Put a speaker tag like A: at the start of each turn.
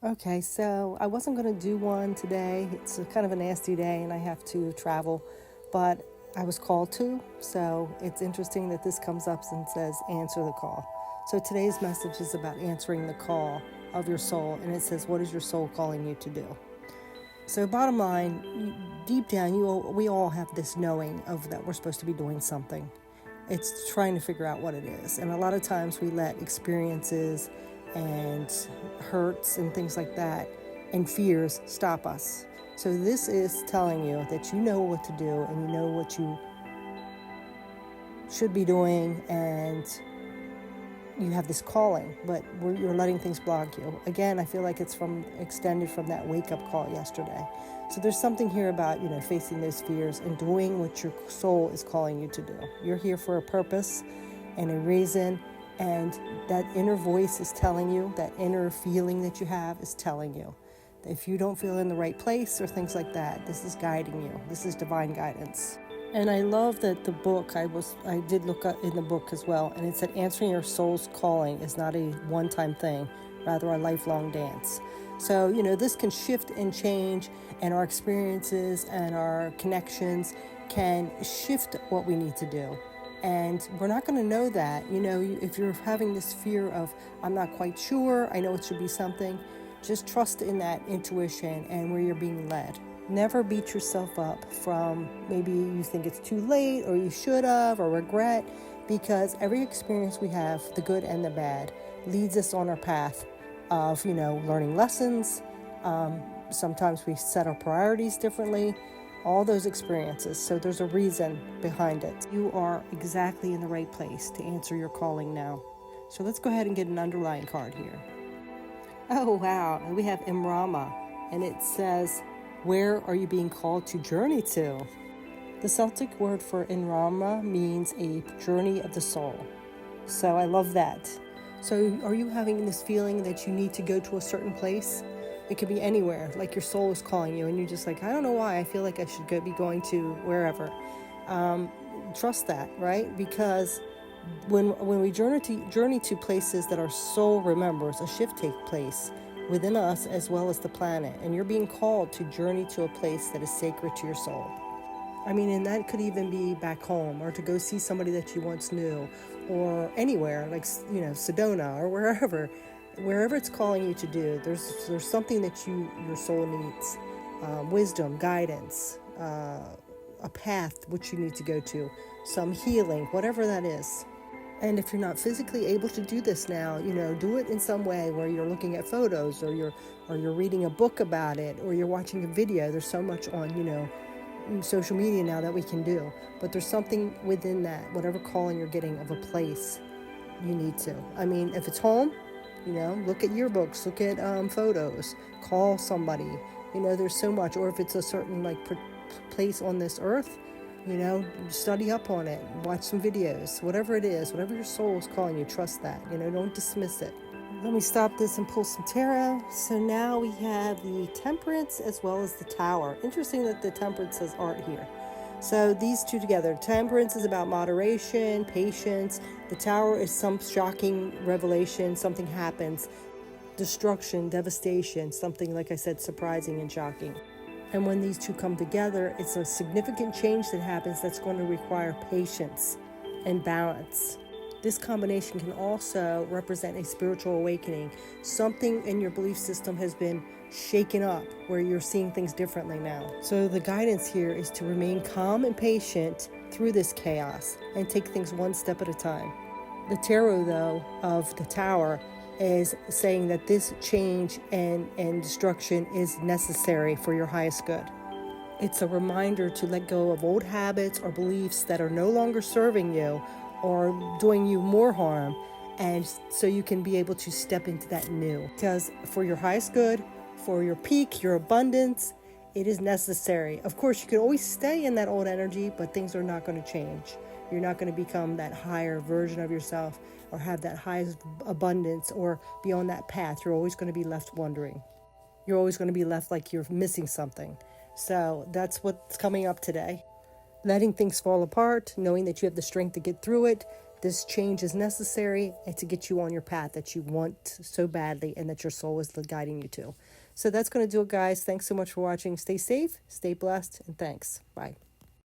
A: Okay, so I wasn't going to do one today. It's a kind of a nasty day and I have to travel, but I was called to. So it's interesting that this comes up and says answer the call. So today's message is about answering the call of your soul, and it says, what is your soul calling you to do? So bottom line, deep down, we all have this knowing of that we're supposed to be doing something. It's trying to figure out what it is. And a lot of times we let experiences and hurts and things like that and fears stop us. So this is telling you that you know what to do and you know what you should be doing, and you have this calling, but you're letting things block you. Again, I feel like it's extended from that wake-up call yesterday. So there's something here about, facing those fears and doing what your soul is calling you to do. You're here for a purpose and a reason, and that inner voice is telling you, that inner feeling that you have is telling you. If you don't feel in the right place or things like that, this is guiding you. This is divine guidance. And I love that the book, I did look up in the book as well, and it said answering your soul's calling is not a one-time thing, rather a lifelong dance. So, this can shift and change, and our experiences and our connections can shift what we need to do. And we're not going to know that, if you're having this fear of, I'm not quite sure, I know it should be something, just trust in that intuition and where you're being led. Never beat yourself up from maybe you think it's too late or you should have or regret, because every experience we have, the good and the bad, leads us on our path of, learning lessons. Sometimes we set our priorities differently, all those experiences. So there's a reason behind it. You are exactly in the right place to answer your calling now. So let's go ahead and get an underlying card here. Oh, wow. We have Imrama, and it says, where are you being called to journey to? The Celtic word for Imrama means a journey of the soul. So I love that. So are you having this feeling that you need to go to a certain place? It could be anywhere, like your soul is calling you and you're just like, I don't know why, I feel like I should be going to wherever. Trust that, right? Because when we journey to places that our soul remembers, a shift takes place within us as well as the planet, and you're being called to journey to a place that is sacred to your soul. I mean, and that could even be back home, or to go see somebody that you once knew, or anywhere, like, Sedona or wherever it's calling you to do. There's something that your soul needs, wisdom, guidance, a path which you need to go to, some healing, whatever that is. And if you're not physically able to do this now, do it in some way where you're looking at photos, or you're reading a book about it, or you're watching a video. There's so much on, social media now that we can do. But there's something within that, whatever calling you're getting of a place, you need to. I mean, if it's home, look at yearbooks, look at photos, call somebody. There's so much. Or if it's a certain place on this earth, study up on it, watch some videos, whatever it is, whatever your soul is calling you, trust that, don't dismiss it. Let me stop this and pull some tarot. So now we have the Temperance as well as the Tower. Interesting that the Temperance says art here. So these two together, Temperance is about moderation, patience. The Tower is some shocking revelation, something happens, destruction, devastation, something, like I said, surprising and shocking. And when these two come together, it's a significant change that happens that's going to require patience and balance. This combination can also represent a spiritual awakening. Something in your belief system has been shaken up where you're seeing things differently now. So the guidance here is to remain calm and patient through this chaos and take things one step at a time. The tarot, though, of the Tower is saying that this change and destruction is necessary for your highest good. It's a reminder to let go of old habits or beliefs that are no longer serving you or doing you more harm, and so you can be able to step into that new. Because for your highest good, for your peak, your abundance, it is necessary. Of course, you can always stay in that old energy, but things are not going to change. You're not going to become that higher version of yourself or have that highest abundance or be on that path. You're always going to be left wondering. You're always going to be left like you're missing something. So that's what's coming up today. Letting things fall apart, knowing that you have the strength to get through it, this change is necessary and to get you on your path that you want so badly and that your soul is guiding you to. So that's going to do it, guys. Thanks so much for watching. Stay safe, stay blessed, and thanks. Bye.